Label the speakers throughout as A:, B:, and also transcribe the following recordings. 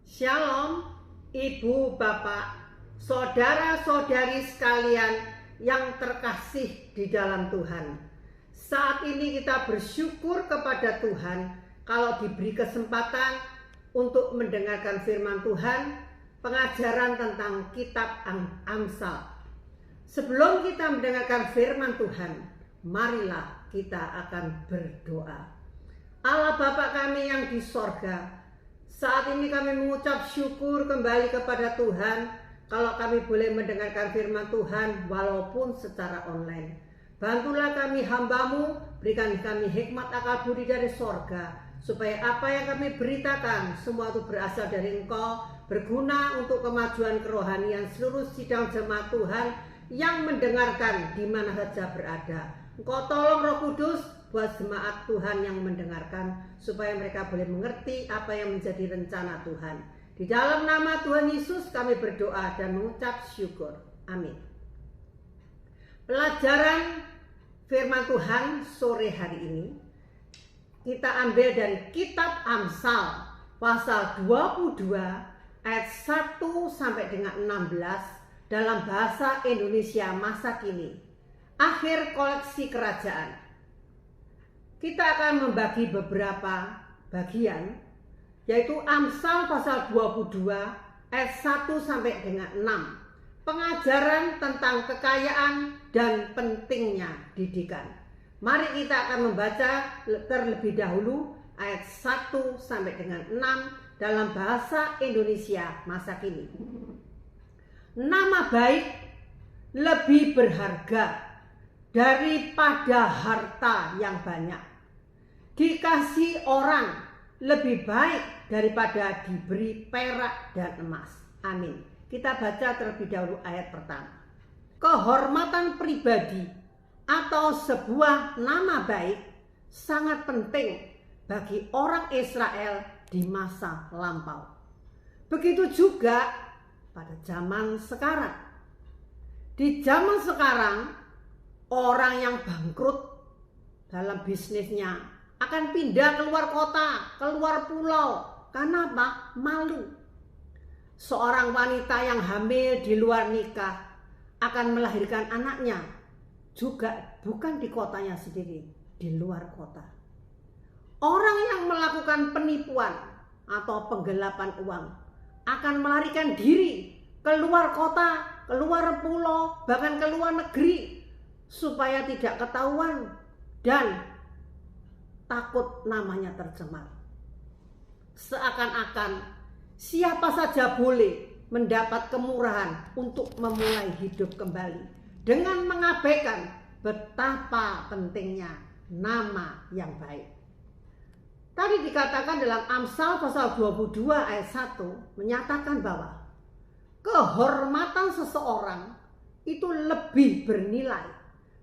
A: Shalom, Ibu, Bapak, saudara-saudari sekalian yang terkasih di dalam Tuhan. Saat ini kita bersyukur kepada Tuhan kalau diberi kesempatan untuk mendengarkan firman Tuhan, pengajaran tentang kitab Amsal. Sebelum kita mendengarkan firman Tuhan, marilah kita akan berdoa. Allah Bapa kami yang di sorga, saat ini kami mengucap syukur kembali kepada Tuhan kalau kami boleh mendengarkan firman Tuhan walaupun secara online. Bantulah kami hamba-Mu, berikan kami hikmat akal budi dari sorga, supaya apa yang kami beritakan semua itu berasal dari Engkau, berguna untuk kemajuan kerohanian seluruh sidang jemaat Tuhan yang mendengarkan di mana saja berada. Engkau tolong Roh Kudus buat jemaat Tuhan yang mendengarkan supaya mereka boleh mengerti apa yang menjadi rencana Tuhan. Di dalam nama Tuhan Yesus kami berdoa dan mengucap syukur. Amin. Pelajaran firman Tuhan sore hari ini kita ambil dari kitab Amsal pasal 22 ayat 1 sampai dengan 16 dalam bahasa Indonesia masa kini. Akhir koleksi kerajaan. Kita akan membagi beberapa bagian, yaitu Amsal pasal 22 ayat 1 sampai dengan 6. Pengajaran tentang kekayaan dan pentingnya didikan. Mari kita akan membaca terlebih dahulu ayat 1 sampai dengan 6 dalam bahasa Indonesia masa kini. Nama baik lebih berharga daripada harta yang banyak. Dikasih orang lebih baik daripada diberi perak dan emas. Amin. Kita baca terlebih dahulu ayat pertama. Kehormatan pribadi atau sebuah nama baik sangat penting bagi orang Israel di masa lampau. Begitu juga pada zaman sekarang. Di zaman sekarang, orang yang bangkrut dalam bisnisnya akan pindah keluar kota, keluar pulau. Karena apa? Malu. Seorang wanita yang hamil di luar nikah akan melahirkan anaknya juga bukan di kotanya sendiri, di luar kota. Orang yang melakukan penipuan atau penggelapan uang akan melarikan diri keluar kota, keluar pulau, bahkan keluar negeri supaya tidak ketahuan dan takut namanya tercemar. Seakan-akan siapa saja boleh mendapat kemurahan untuk memulai hidup kembali dengan mengabaikan betapa pentingnya nama yang baik. Tadi dikatakan dalam Amsal pasal 22 ayat 1 menyatakan bahwa kehormatan seseorang itu lebih bernilai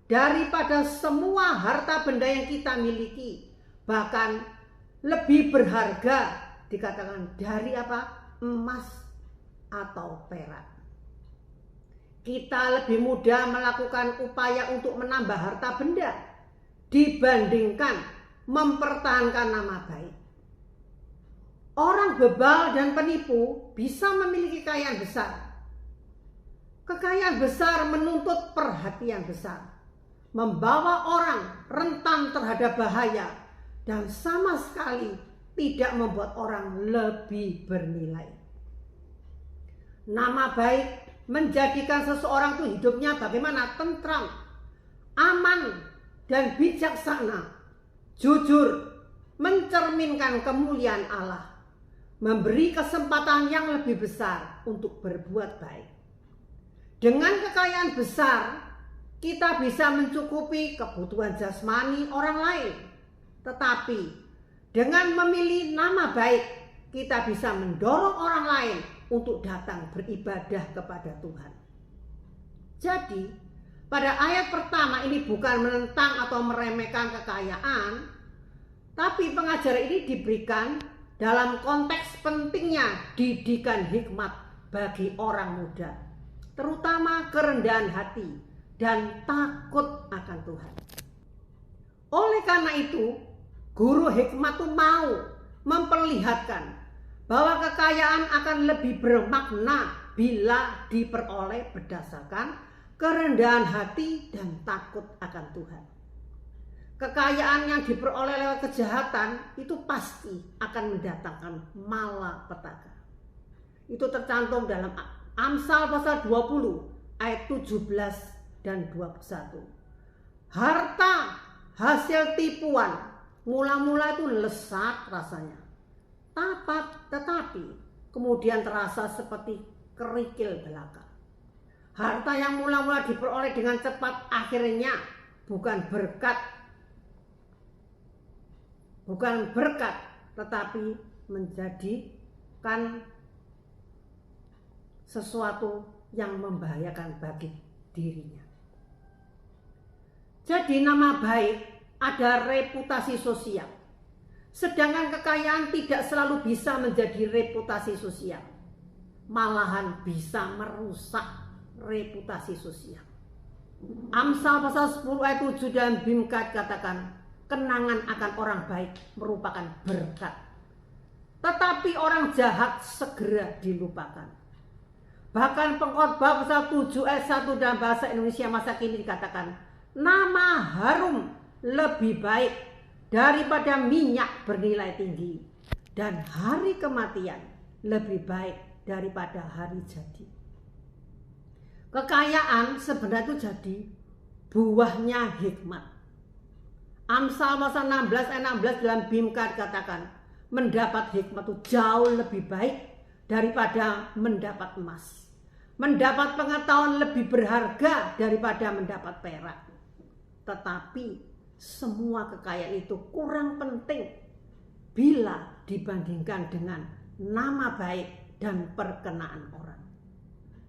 A: daripada semua harta benda yang kita miliki. Bahkan lebih berharga dikatakan dari apa? Emas atau perak. Kita lebih mudah melakukan upaya untuk menambah harta benda dibandingkan mempertahankan nama baik. Orang bebal dan penipu bisa memiliki kekayaan besar. Kekayaan besar menuntut perhatian besar, membawa orang rentan terhadap bahaya, dan sama sekali tidak membuat orang lebih bernilai. Nama baik menjadikan seseorang itu hidupnya bagaimana? Tentram, aman, dan bijaksana, jujur, mencerminkan kemuliaan Allah, memberi kesempatan yang lebih besar untuk berbuat baik. Dengan kekayaan besar, kita bisa mencukupi kebutuhan jasmani orang lain. Tetapi dengan memilih nama baik, kita bisa mendorong orang lain untuk datang beribadah kepada Tuhan. Jadi, pada ayat pertama ini bukan menentang atau meremehkan kekayaan, tapi pengajaran ini diberikan dalam konteks pentingnya didikan hikmat bagi orang muda, terutama kerendahan hati dan takut akan Tuhan. Oleh karena itu, guru hikmat itu mau memperlihatkan bahwa kekayaan akan lebih bermakna bila diperoleh berdasarkan kerendahan hati dan takut akan Tuhan. Kekayaan yang diperoleh lewat kejahatan itu pasti akan mendatangkan malapetaka. Itu tercantum dalam Amsal pasal 20 ayat 17 dan 21. Harta hasil tipuan mula-mula itu lesat rasanya, tetapi kemudian terasa seperti kerikil belaka. Harta yang mula-mula diperoleh dengan cepat akhirnya bukan berkat, tetapi menjadikan sesuatu yang membahayakan bagi dirinya. Jadi nama baik ada reputasi sosial. Sedangkan kekayaan tidak selalu bisa menjadi reputasi sosial. Malahan bisa merusak reputasi sosial. Amsal pasal 10 ayat 7 dan Bimkat katakan, kenangan akan orang baik merupakan berkat, tetapi orang jahat segera dilupakan. Bahkan Pengkhotbah pasal 7 ayat 1 dalam bahasa Indonesia masa kini dikatakan, nama harum lebih baik daripada minyak bernilai tinggi, dan hari kematian lebih baik daripada hari jadi. Kekayaan sebenarnya itu jadi buahnya hikmat. Amsal pasal 16 ayat 16 dalam Bimkat katakan, mendapat hikmat itu jauh lebih baik daripada mendapat emas. Mendapat pengetahuan lebih berharga daripada mendapat perak. Tetapi semua kekayaan itu kurang penting bila dibandingkan dengan nama baik dan perkenaan orang.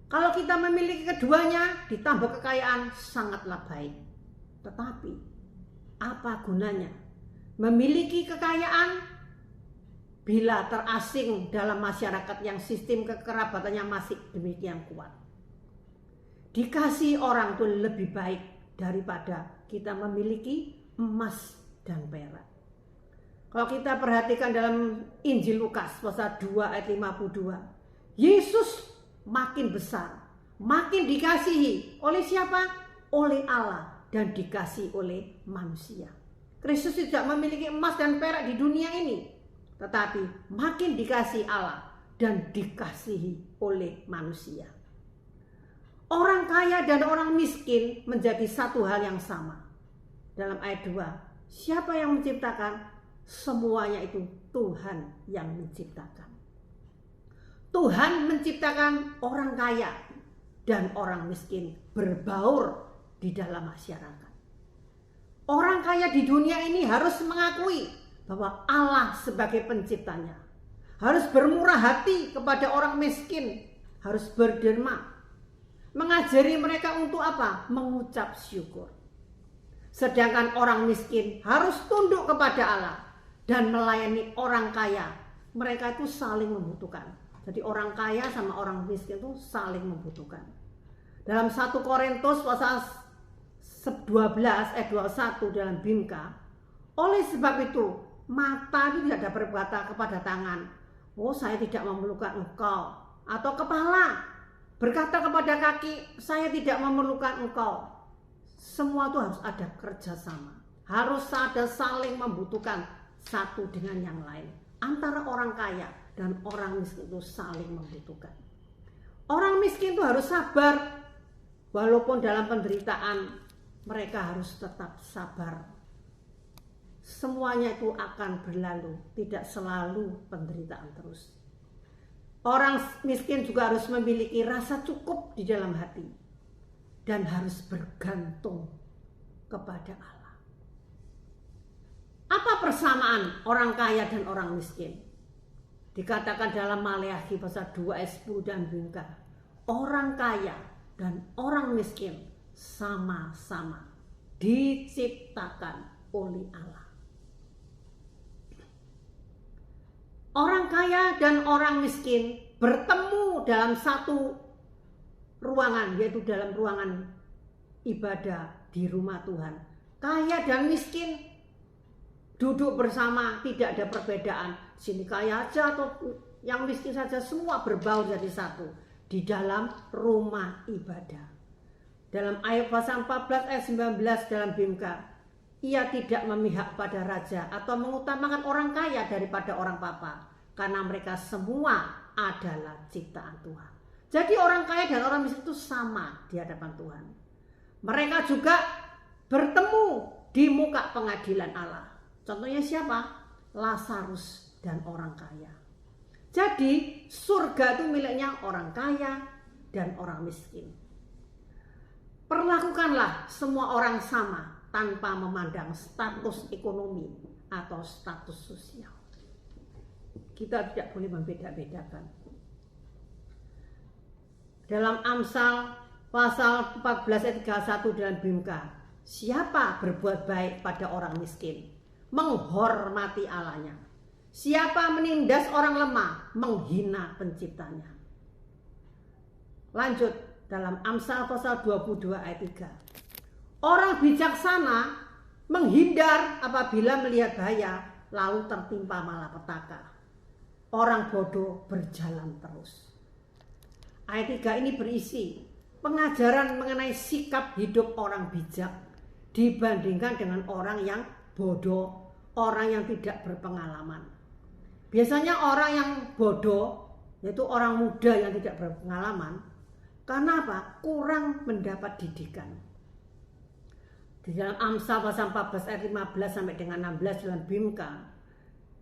A: Kalau kita memiliki keduanya ditambah kekayaan sangatlah baik. Tetapi apa gunanya memiliki kekayaan bila terasing dalam masyarakat yang sistem kekerabatannya masih demikian kuat? Dikasih orang itu lebih baik daripada kita memiliki emas dan perak. Kalau kita perhatikan dalam Injil Lukas pasal 2 ayat 52, Yesus makin besar, makin dikasihi oleh siapa? Oleh Allah dan dikasihi oleh manusia. Kristus tidak memiliki emas dan perak di dunia ini, tetapi makin dikasihi Allah dan dikasihi oleh manusia. Orang kaya dan orang miskin menjadi satu hal yang sama. Dalam ayat 2, siapa yang menciptakan? Semuanya itu Tuhan yang menciptakan. Tuhan menciptakan orang kaya dan orang miskin berbaur di dalam masyarakat. Orang kaya di dunia ini harus mengakui bahwa Allah sebagai penciptanya, harus bermurah hati kepada orang miskin, harus berderma, mengajari mereka untuk apa? Mengucap syukur. Sedangkan orang miskin harus tunduk kepada Allah dan melayani orang kaya. Mereka itu saling membutuhkan. Jadi orang kaya sama orang miskin itu saling membutuhkan. Dalam 1 Korintus pasal 12 ayat 21 dalam Bimka, oleh sebab itu mata itu tidak dapat berkata kepada tangan, oh saya tidak memerlukan engkau, atau kepala berkata kepada kaki, saya tidak memerlukan engkau. Semua itu harus ada kerjasama, harus ada saling membutuhkan satu dengan yang lain. Antara orang kaya dan orang miskin itu saling membutuhkan. Orang miskin itu harus sabar, walaupun dalam penderitaan mereka harus tetap sabar. Semuanya itu akan berlalu, tidak selalu penderitaan terus. Orang miskin juga harus memiliki rasa cukup di dalam hati dan harus bergantung kepada Allah. Apa persamaan orang kaya dan orang miskin? Dikatakan dalam Maleakhi pasal 2 ayat 10 dan Bimka, orang kaya dan orang miskin sama-sama diciptakan oleh Allah. Orang kaya dan orang miskin bertemu dalam satu ruangan, yaitu dalam ruangan ibadah di rumah Tuhan. Kaya dan miskin duduk bersama, tidak ada perbedaan. Sini kaya aja atau yang miskin saja semua berbaur jadi satu di dalam rumah ibadah. Dalam ayat pasal 14 ayat 19 dalam Bimka, ia tidak memihak pada raja atau mengutamakan orang kaya daripada orang papa, karena mereka semua adalah ciptaan Tuhan. Jadi orang kaya dan orang miskin itu sama di hadapan Tuhan. Mereka juga bertemu di muka pengadilan Allah. Contohnya siapa? Lazarus dan orang kaya. Jadi surga itu miliknya orang kaya dan orang miskin. Perlakukanlah semua orang sama tanpa memandang status ekonomi atau status sosial. Kita tidak boleh membeda-bedakan. Dalam Amsal pasal 14 ayat 31 dalam Bimka, siapa berbuat baik pada orang miskin, menghormati Allahnya. Siapa menindas orang lemah, menghina penciptanya. Lanjut dalam Amsal pasal 22 ayat 3. Orang bijaksana menghindar apabila melihat bahaya, lalu tertimpa malapetaka. Orang bodoh berjalan terus. Ayat 3 ini berisi pengajaran mengenai sikap hidup orang bijak dibandingkan dengan orang yang bodoh, orang yang tidak berpengalaman. Biasanya orang yang bodoh, yaitu orang muda yang tidak berpengalaman, karena apa? Kurang mendapat didikan. Di dalam Amsal pasal 14 ayat 15 sampai dengan 16 dalam Bimka,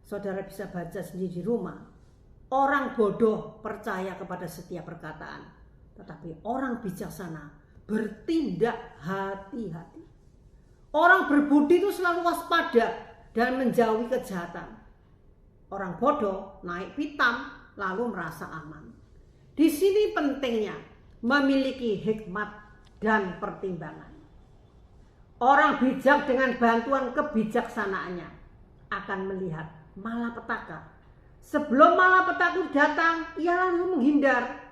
A: saudara bisa baca sendiri di rumah. Orang bodoh percaya kepada setiap perkataan, tetapi orang bijaksana bertindak hati-hati. Orang berbudi itu selalu waspada dan menjauhi kejahatan. Orang bodoh naik pitam lalu merasa aman. Di sini pentingnya memiliki hikmat dan pertimbangan. Orang bijak dengan bantuan kebijaksanaannya akan melihat malapetaka. Sebelum malapetaka datang, ia langsung menghindar.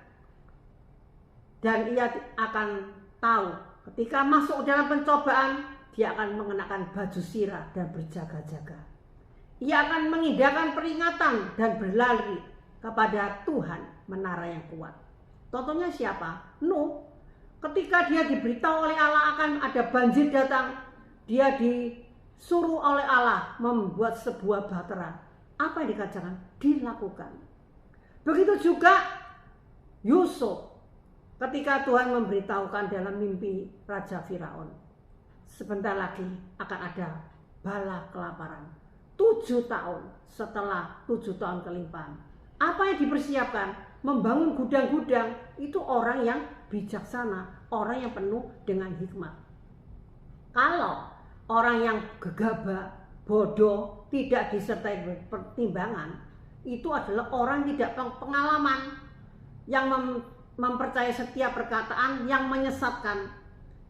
A: Dan ia akan tahu ketika masuk dalam pencobaan, dia akan mengenakan baju sirah dan berjaga-jaga. Ia akan mengindahkan peringatan dan berlari kepada Tuhan, menara yang kuat. Contohnya siapa? Nuh. Ketika dia diberitahu oleh Allah akan ada banjir datang, dia disuruh oleh Allah membuat sebuah bahtera. Apa yang dikatakan? Dilakukan. Begitu juga Yusuf. Ketika Tuhan memberitahukan dalam mimpi Raja Firaun, sebentar lagi akan ada bala kelaparan. 7 tahun setelah 7 tahun kelimpahan. Apa yang dipersiapkan? Membangun gudang-gudang. Itu orang yang bijaksana, orang yang penuh dengan hikmat. Kalau orang yang gegabah, bodoh, tidak disertai pertimbangan, itu adalah orang yang tidak pengalaman, yang mempercayai setiap perkataan yang menyesatkan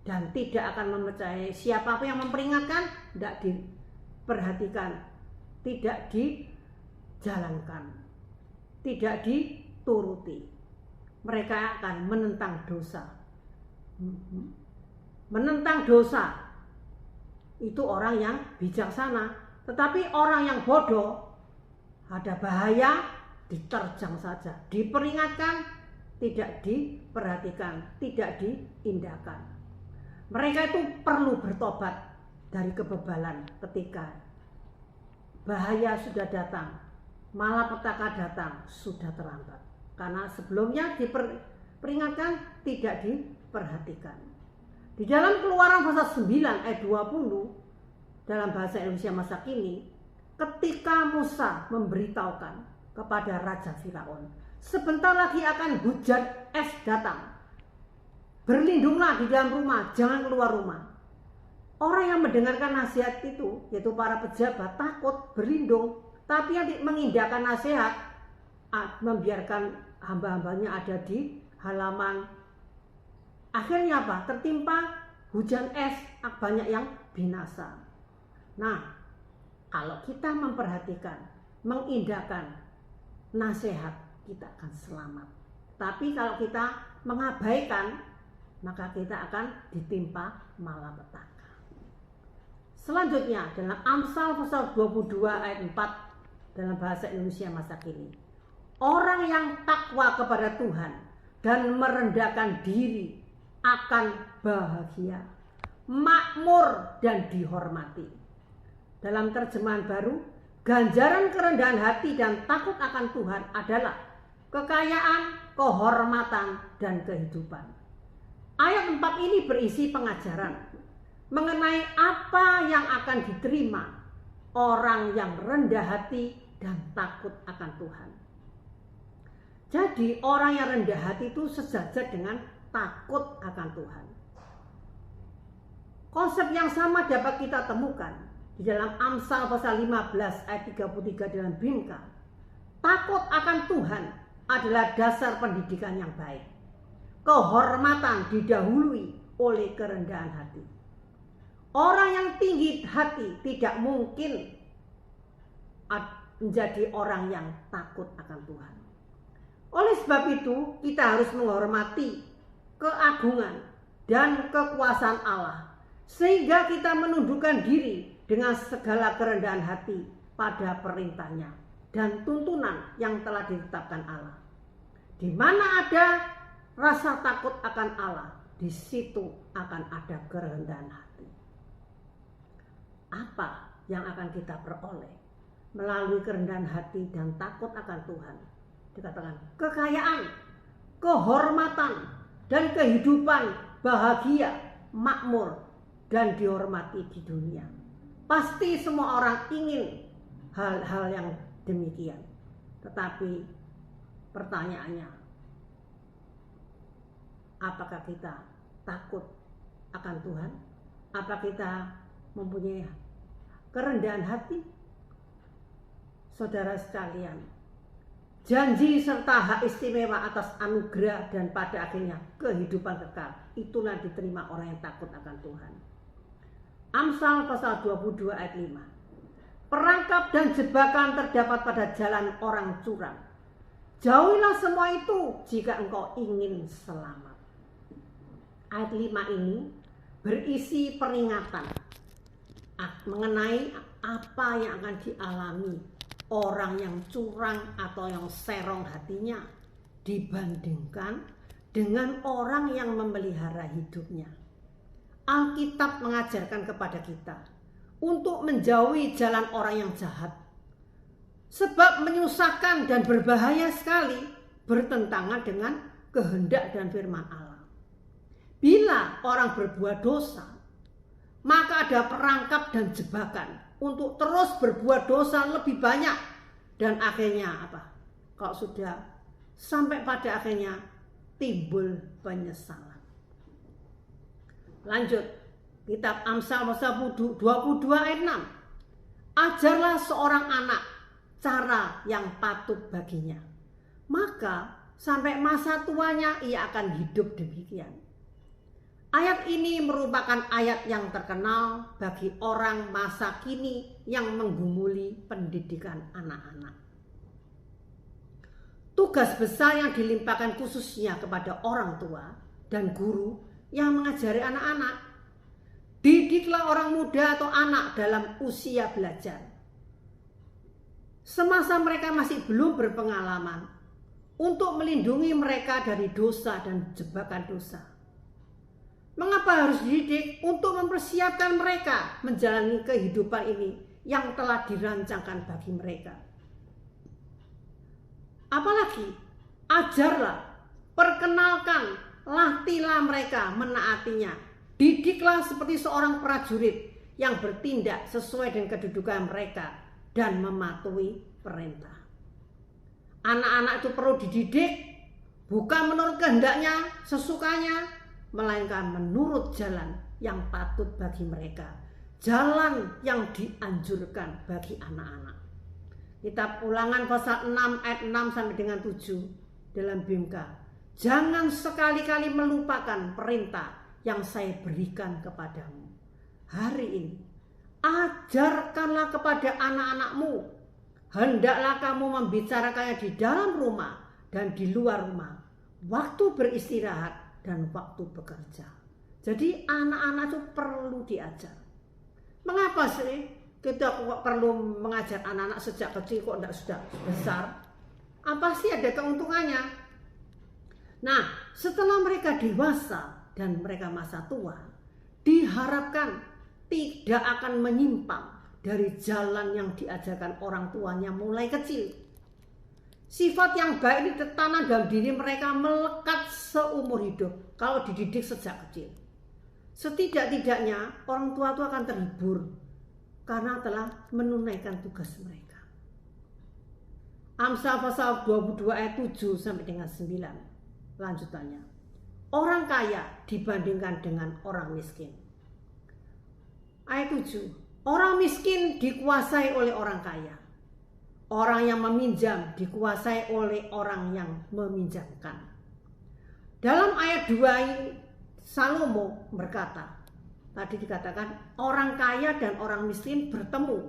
A: dan tidak akan mempercayai siapapun yang memperingatkan, tidak diperhatikan, tidak dijalankan, tidak dituruti. Mereka akan menentang dosa. Menentang dosa itu orang yang bijaksana. Tetapi orang yang bodoh, ada bahaya, diterjang saja, diperingatkan, tidak diperhatikan, tidak diindahkan. Mereka itu perlu bertobat dari kebebalan ketika bahaya sudah datang, malapetaka datang, sudah terlambat. Karena sebelumnya diperingatkan, tidak diperhatikan. Di dalam Keluaran pasal 9 ayat 20 dalam bahasa Indonesia masa kini, ketika Musa memberitahukan kepada Raja Firaun, sebentar lagi akan hujan es datang, berlindunglah di dalam rumah, jangan keluar rumah. Orang yang mendengarkan nasihat itu, yaitu para pejabat, takut berlindung, tapi yang mengindahkan nasihat, membiarkan hamba-hambanya ada di halaman. Akhirnya apa? Tertimpa hujan es, banyak yang binasa. Nah, kalau kita memperhatikan, mengindahkan nasihat, kita akan selamat. Tapi kalau kita mengabaikan, maka kita akan ditimpa malapetaka. Selanjutnya dalam Amsal pasal 22 ayat 4 dalam bahasa Indonesia masa kini. Orang yang takwa kepada Tuhan dan merendahkan diri akan bahagia, makmur dan dihormati. Dalam terjemahan baru, ganjaran kerendahan hati dan takut akan Tuhan adalah kekayaan, kehormatan, dan kehidupan. Ayat 4 ini berisi pengajaran mengenai apa yang akan diterima orang yang rendah hati dan takut akan Tuhan. Jadi orang yang rendah hati itu sejajar dengan takut akan Tuhan. Konsep yang sama dapat kita temukan di dalam Amsal pasal 15 ayat 33 dalam Bimka. Takut akan Tuhan adalah dasar pendidikan yang baik. Kehormatan didahului oleh kerendahan hati. Orang yang tinggi hati tidak mungkin menjadi orang yang takut akan Tuhan. Oleh sebab itu, kita harus menghormati keagungan dan kekuasaan Allah, sehingga kita menundukkan diri dengan segala kerendahan hati pada perintahnya dan tuntunan yang telah ditetapkan Allah. Di mana ada rasa takut akan Allah, di situ akan ada kerendahan hati. Apa yang akan kita peroleh melalui kerendahan hati dan takut akan Tuhan? Dikatakan kekayaan, kehormatan, dan kehidupan bahagia, makmur, dan dihormati di dunia. Pasti semua orang ingin hal-hal yang demikian. Tetapi pertanyaannya, apakah kita takut akan Tuhan? Apa kita mempunyai kerendahan hati? Saudara sekalian, janji serta hak istimewa atas anugerah dan pada akhirnya kehidupan kekal, itulah diterima orang yang takut akan Tuhan. Amsal pasal 22 ayat 5. Perangkap dan jebakan terdapat pada jalan orang curang. Jauhilah semua itu jika engkau ingin selamat. Ayat 5 ini berisi peringatan mengenai apa yang akan dialami orang yang curang atau yang serong hatinya dibandingkan dengan orang yang memelihara hidupnya. Alkitab mengajarkan kepada kita untuk menjauhi jalan orang yang jahat, sebab menyusahkan dan berbahaya sekali, bertentangan dengan kehendak dan firman Allah. Bila orang berbuat dosa, maka ada perangkap dan jebakan untuk terus berbuat dosa lebih banyak. Dan akhirnya apa? Kalau sudah sampai pada akhirnya timbul penyesalan. Lanjut, kitab Amsal pasal 22 ayat 6. Ajarlah seorang anak cara yang patut baginya, maka sampai masa tuanya ia akan hidup demikian. Ayat ini merupakan ayat yang terkenal bagi orang masa kini yang menggumuli pendidikan anak-anak. Tugas besar yang dilimpahkan khususnya kepada orang tua dan guru yang mengajari anak-anak. Didiklah orang muda atau anak dalam usia belajar, semasa mereka masih belum berpengalaman, untuk melindungi mereka dari dosa dan jebakan dosa. Mengapa harus dididik? Untuk mempersiapkan mereka menjalani kehidupan ini yang telah dirancangkan bagi mereka. Apalagi, ajarlah, perkenalkan, latihlah mereka menaatinya. Didiklah seperti seorang prajurit yang bertindak sesuai dengan kedudukan mereka dan mematuhi perintah. Anak-anak itu perlu dididik, bukan menurut kehendaknya, sesukanya, melainkan menurut jalan yang patut bagi mereka, jalan yang dianjurkan bagi anak-anak. Kitab Ulangan pasal 6 ayat 6 sampai dengan 7 dalam Bimka. Jangan sekali-kali melupakan perintah yang saya berikan kepadamu hari ini. Ajarkanlah kepada anak-anakmu. Hendaklah kamu membicarakannya di dalam rumah dan di luar rumah, waktu beristirahat dan waktu bekerja. Jadi anak-anak itu perlu diajar. Mengapa sih kita kok perlu mengajar anak-anak sejak kecil kok tidak sudah besar? Apa sih ada keuntungannya? Nah, setelah mereka dewasa dan mereka masa tua, diharapkan tidak akan menyimpang dari jalan yang diajarkan orang tuanya mulai kecil. Sifat yang baik ini tertanam dalam diri mereka melekat seumur hidup kalau dididik sejak kecil. Setidak-tidaknya orang tua itu akan terhibur karena telah menunaikan tugas mereka. Amsal pasal 22 ayat 7 sampai dengan 9. Lanjutannya. Orang kaya dibandingkan dengan orang miskin. Ayat 7. Orang miskin dikuasai oleh orang kaya. Orang yang meminjam dikuasai oleh orang yang meminjamkan. Dalam ayat 2 ini Salomo berkata, tadi dikatakan orang kaya dan orang miskin bertemu.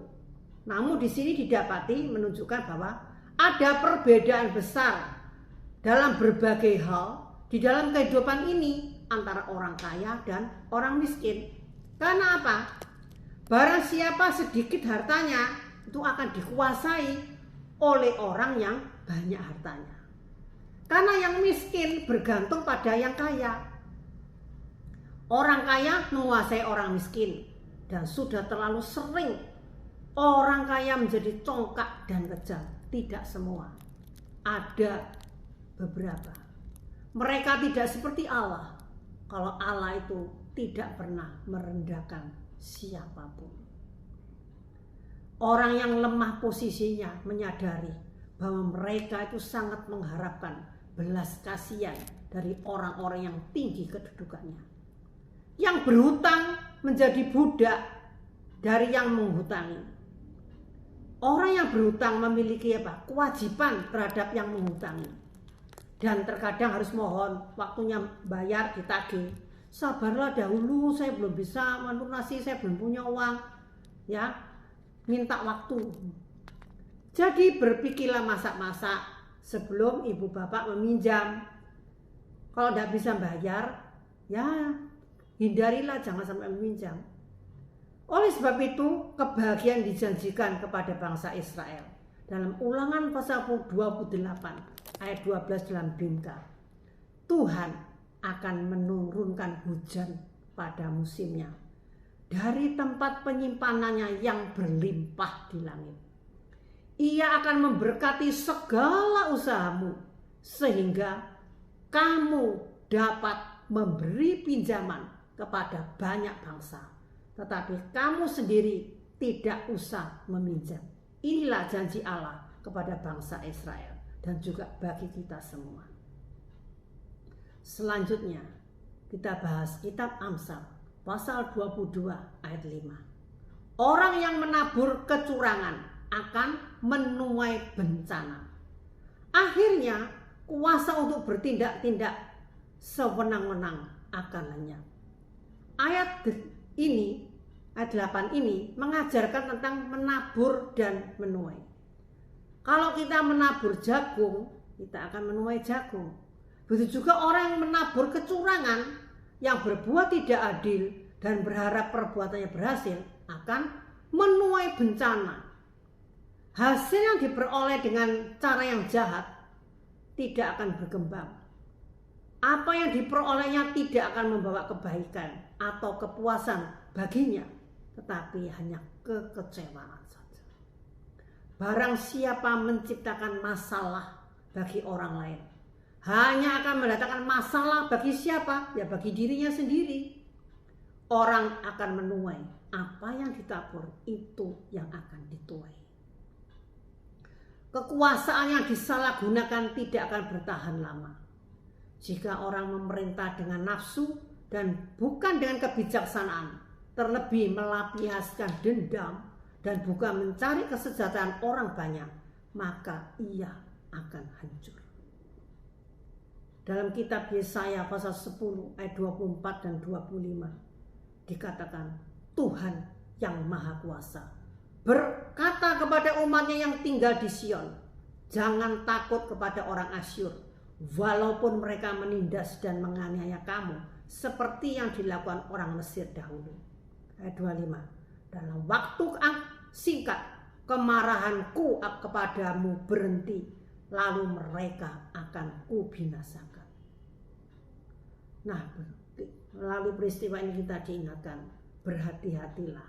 A: Namun di sini didapati menunjukkan bahwa ada perbedaan besar dalam berbagai hal di dalam kehidupan ini antara orang kaya dan orang miskin. Karena apa? Barang siapa sedikit hartanya itu akan dikuasai oleh orang yang banyak hartanya. Karena yang miskin bergantung pada yang kaya. Orang kaya menguasai orang miskin dan sudah terlalu sering orang kaya menjadi congkak dan kejam. Tidak semua, ada beberapa. Mereka tidak seperti Allah. Kalau Allah itu tidak pernah merendahkan siapapun. Orang yang lemah posisinya menyadari bahwa mereka itu sangat mengharapkan belas kasihan dari orang-orang yang tinggi kedudukannya. Yang berhutang menjadi budak dari yang menghutangi. Orang yang berhutang memiliki kewajiban terhadap yang menghutangi. Dan terkadang harus mohon, waktunya bayar ditagih. Sabarlah dahulu, saya belum bisa melunasi, saya belum punya uang. Ya, minta waktu. Jadi berpikirlah masak-masak sebelum ibu bapak meminjam. Kalau tidak bisa bayar, ya hindarilah, jangan sampai meminjam. Oleh sebab itu, kebahagiaan dijanjikan kepada bangsa Israel. Dalam Ulangan pasal 28 ayat 12 dalam Bimka. Tuhan akan menurunkan hujan pada musimnya dari tempat penyimpanannya yang berlimpah di langit. Ia akan memberkati segala usahamu sehingga kamu dapat memberi pinjaman kepada banyak bangsa. Tetapi kamu sendiri tidak usah meminjam. Inilah janji Allah kepada bangsa Israel dan juga bagi kita semua. Selanjutnya kita bahas kitab Amsal pasal 22 ayat 5. Orang yang menabur kecurangan akan menuai bencana. Akhirnya kuasa untuk bertindak-tindak sewenang-wenang akan lenyap. Ayat ini, ayat 8 ini mengajarkan tentang menabur dan menuai. Kalau kita menabur jagung, kita akan menuai jagung. Begitu juga orang yang menabur kecurangan, yang berbuat tidak adil dan berharap perbuatannya berhasil, akan menuai bencana. Hasil yang diperoleh dengan cara yang jahat tidak akan berkembang. Apa yang diperolehnya tidak akan membawa kebaikan atau kepuasan baginya, tetapi hanya kekecewaan saja. Barang siapa menciptakan masalah bagi orang lain, hanya akan mendatangkan masalah bagi siapa? Ya bagi dirinya sendiri. Orang akan menuai apa yang ditabur, itu yang akan dituai. Kekuasaan yang disalahgunakan tidak akan bertahan lama. Jika orang memerintah dengan nafsu dan bukan dengan kebijaksanaan, terlebih melampiaskan dendam dan bukan mencari kesejahteraan orang banyak, maka ia akan hancur. Dalam kitab Yesaya pasal 10 ayat 24 dan 25 dikatakan, Tuhan yang Maha Kuasa berkata kepada umatnya yang tinggal di Sion, jangan takut kepada orang Asyur, walaupun mereka menindas dan menganiaya kamu seperti yang dilakukan orang Mesir dahulu. Ayat 25, dalam waktu singkat kemarahanku kepadamu berhenti lalu mereka akan kubinasakan. Nah, melalui peristiwa ini kita diingatkan, berhati-hatilah.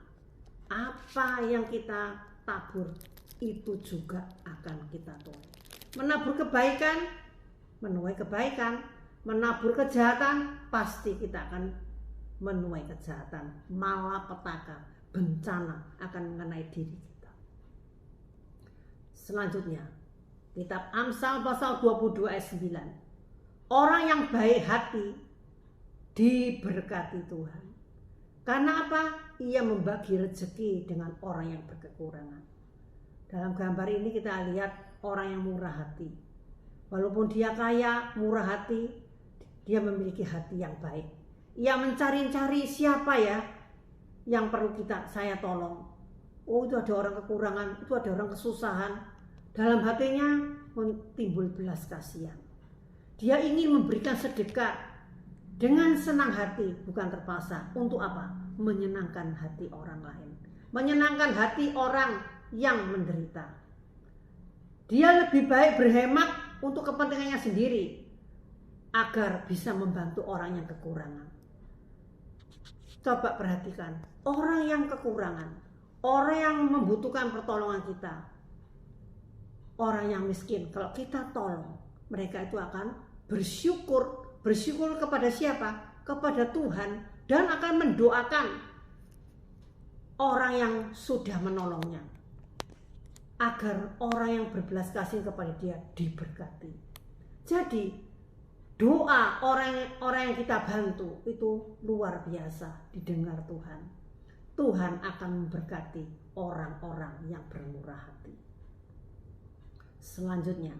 A: Apa yang kita tabur itu juga akan kita tuai. Menabur kebaikan, menuai kebaikan. Menabur kejahatan, pasti kita akan menuai kejahatan. Malapetaka, bencana akan mengenai diri kita. Selanjutnya, kitab Amsal pasal 22 ayat 9. Orang yang baik hati diberkati Tuhan. Karena apa? Ia membagi rezeki dengan orang yang berkekurangan. Dalam gambar ini kita lihat orang yang murah hati. Walaupun dia kaya, murah hati, dia memiliki hati yang baik. Ia mencari-cari siapa ya yang perlu saya tolong. Oh, itu ada orang kekurangan, itu ada orang kesusahan. Dalam hatinya timbul belas kasihan. Dia ingin memberikan sedekah dengan senang hati, bukan terpaksa. Untuk apa? Menyenangkan hati orang lain. Menyenangkan hati orang yang menderita. Dia lebih baik berhemat untuk kepentingannya sendiri agar bisa membantu orang yang kekurangan. Coba perhatikan, orang yang kekurangan, orang yang membutuhkan pertolongan kita, orang yang miskin, kalau kita tolong, mereka itu akan bersyukur. Bersyukur kepada siapa? Kepada Tuhan, dan akan mendoakan orang yang sudah menolongnya, agar orang yang berbelas kasih kepada dia diberkati. Jadi doa orang yang kita bantu itu luar biasa didengar Tuhan. Tuhan akan memberkati orang-orang yang bermurah hati. Selanjutnya,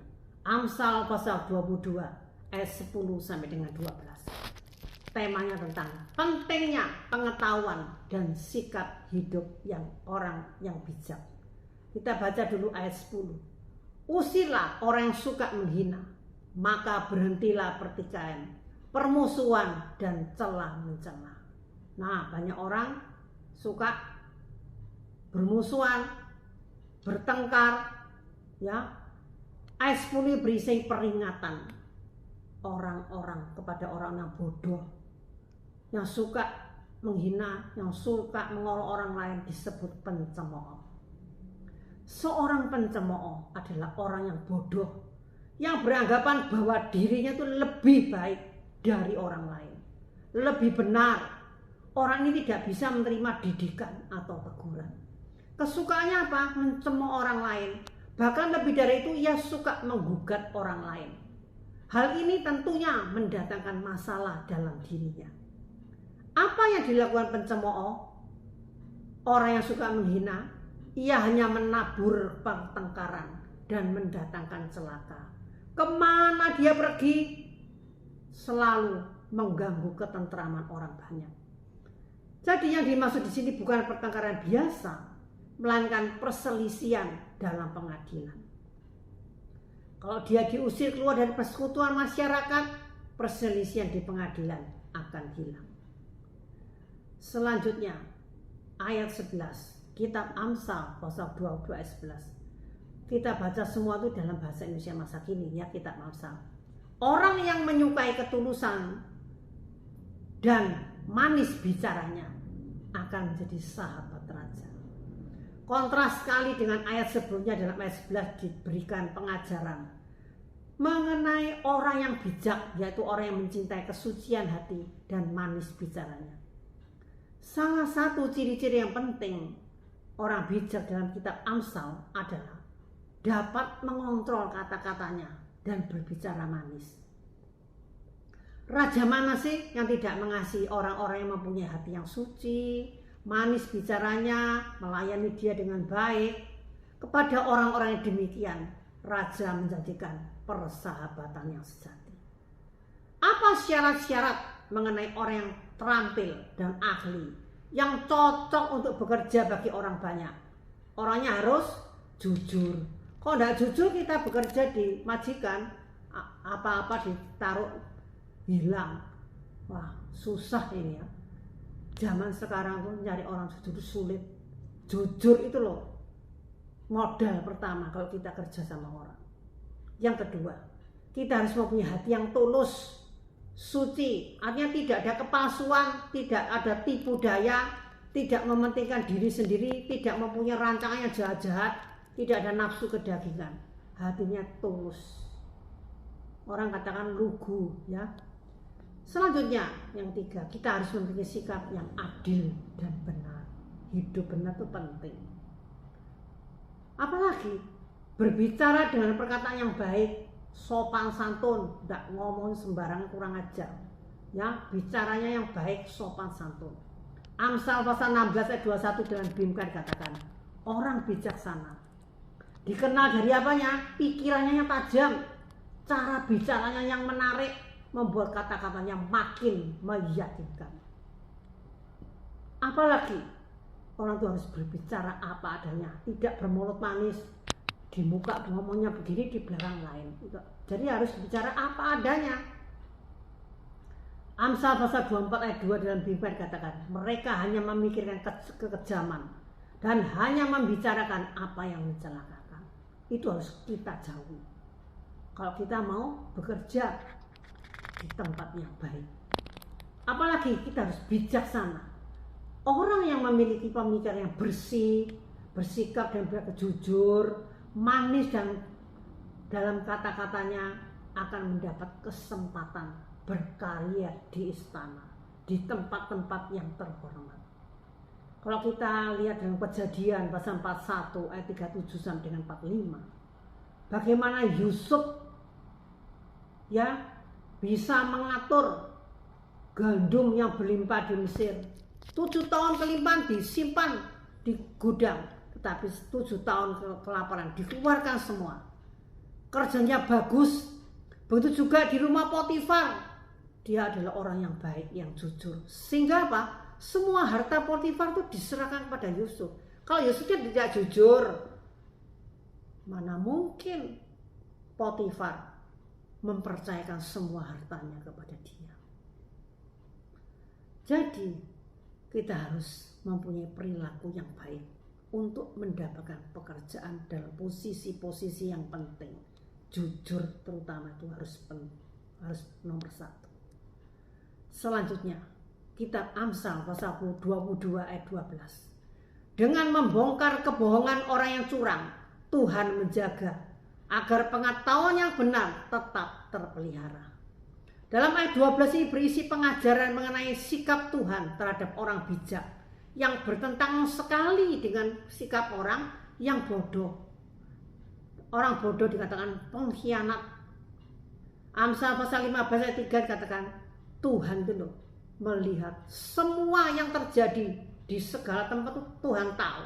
A: Amsal pasal 22 ayat 10 sampai dengan 12. Temanya tentang pentingnya pengetahuan dan sikap hidup orang yang bijak. Kita baca dulu ayat 10. Usirlah orang yang suka menghina, maka berhentilah pertikaian, permusuhan dan celah-mencela. Nah, banyak orang suka bermusuhan, bertengkar, ya. Ayat 10 berisi peringatan orang-orang kepada orang yang bodoh, yang suka menghina, yang suka mengolok orang lain, disebut pencemooh. Seorang pencemooh adalah orang yang bodoh, yang beranggapan bahwa dirinya itu lebih baik dari orang lain, lebih benar. Orang ini tidak bisa menerima didikan atau teguran. Kesukaannya apa? Mencemooh orang lain. Bahkan lebih dari itu, ia suka menggugat orang lain. Hal ini tentunya mendatangkan masalah dalam dirinya. Apa yang dilakukan pencemooh? Orang yang suka menghina, ia hanya menabur pertengkaran dan mendatangkan celaka. Kemana dia pergi, selalu mengganggu ketentraman orang banyak. Jadi yang dimaksud di sini bukan pertengkaran biasa, melainkan perselisihan dalam pengadilan. Kalau dia diusir keluar dari persekutuan masyarakat, perselisihan di pengadilan akan hilang. Selanjutnya, ayat 11, kitab Amsal pasal 22 ayat 11. Kita baca semua itu dalam bahasa Indonesia masa kini, ya, kitab Amsal. Orang yang menyukai ketulusan dan manis bicaranya akan menjadi sahabat raja. Kontras sekali dengan ayat sebelumnya. Dalam ayat 11 diberikan pengajaran mengenai orang yang bijak, yaitu orang yang mencintai kesucian hati dan manis bicaranya. Salah satu ciri-ciri yang penting orang bijak dalam kitab Amsal adalah dapat mengontrol kata-katanya dan berbicara manis. Raja mana sih yang tidak mengasihi orang-orang yang mempunyai hati yang suci, manis bicaranya, melayani dia dengan baik? Kepada orang-orang yang demikian, raja menjadikan persahabatan yang sejati. Apa syarat-syarat mengenai orang yang terampil dan ahli, yang cocok untuk bekerja bagi orang banyak? Orangnya harus jujur. Kalau tidak jujur, kita bekerja di majikan, apa-apa ditaruh hilang. Wah, susah ini ya. Zaman sekarang tuh nyari orang jujur sulit. Jujur itu loh modal pertama kalau kita kerja sama orang. Yang kedua, kita harus mempunyai hati yang tulus, suci. Artinya tidak ada kepalsuan, tidak ada tipu daya, tidak mementingkan diri sendiri, tidak mempunyai rancangan yang jahat-jahat, tidak ada nafsu kedagingan. Hatinya tulus. Orang katakan lugu, ya. Selanjutnya, yang tiga, kita harus mempunyai sikap yang adil dan benar. Hidup benar itu penting. Apalagi berbicara dengan perkataan yang baik, sopan santun, tidak ngomong sembarangan kurang ajar. Ya, bicaranya yang baik, sopan santun. Amsal pasal 16 ayat 21 dengan Bimka dikatakan, orang bijaksana dikenal dari apanya? Pikirannya yang tajam, cara bicaranya yang menarik, membuat kata-katanya makin meyakinkan. Apalagi orang itu harus berbicara apa adanya, tidak bermulut manis, di muka ngomongnya begini, di belakang lain. Jadi harus bicara apa adanya. Amsal pasal 24 ayat 2 dalam Bimka dikatakan, mereka hanya memikirkan kekejaman dan hanya membicarakan apa yang mencelakakan. Itu harus kita jauhi kalau kita mau bekerja di tempat yang baik. Apalagi kita harus bijaksana. Orang yang memiliki pemikiran yang bersih, bersikap dan jujur, manis dan dalam kata-katanya akan mendapat kesempatan berkarya di istana, di tempat-tempat yang terhormat. Kalau kita lihat dalam Kejadian pasal 41 ayat 37 sampai dengan 45, bagaimana Yusuf ya bisa mengatur gandum yang berlimpah di Mesir. 7 tahun kelimpahan disimpan di gudang, tetapi 7 tahun kelaparan dikeluarkan semua. Kerjanya bagus. Begitu juga di rumah Potifar. Dia adalah orang yang baik, yang jujur. Sehingga apa? Semua harta Potifar itu diserahkan kepada Yusuf. Kalau Yusufnya tidak jujur, mana mungkin Potifar mempercayakan semua hartanya kepada dia. Jadi kita harus mempunyai perilaku yang baik untuk mendapatkan pekerjaan dalam posisi-posisi yang penting. Jujur terutama itu harus nomor 1. Selanjutnya, kitab Amsal pasal 22 ayat 12. Dengan membongkar kebohongan orang yang curang, Tuhan menjaga agar pengetahuan yang benar tetap terpelihara. Dalam ayat 12 ini berisi pengajaran mengenai sikap Tuhan terhadap orang bijak yang bertentangan sekali dengan sikap orang yang bodoh. Orang bodoh dikatakan pengkhianat. Amsal pasal 15 ayat 3 dikatakan, Tuhan itu loh melihat semua yang terjadi di segala tempat itu Tuhan tahu.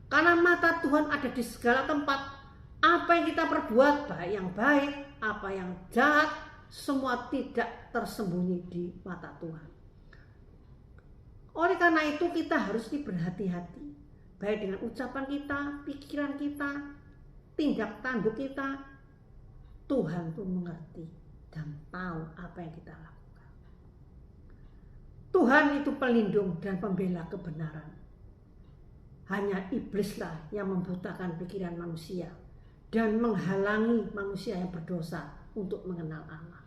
A: Karena mata Tuhan ada di segala tempat. Apa yang kita perbuat, baik yang baik, apa yang jahat, semua tidak tersembunyi di mata Tuhan. Oleh karena itu kita harus berhati-hati, baik dengan ucapan kita, pikiran kita, tindak tanduk kita. Tuhan pun mengerti dan tahu apa yang kita lakukan. Tuhan itu pelindung dan pembela kebenaran. Hanya iblislah yang membutakan pikiran manusia dan menghalangi manusia yang berdosa untuk mengenal Allah.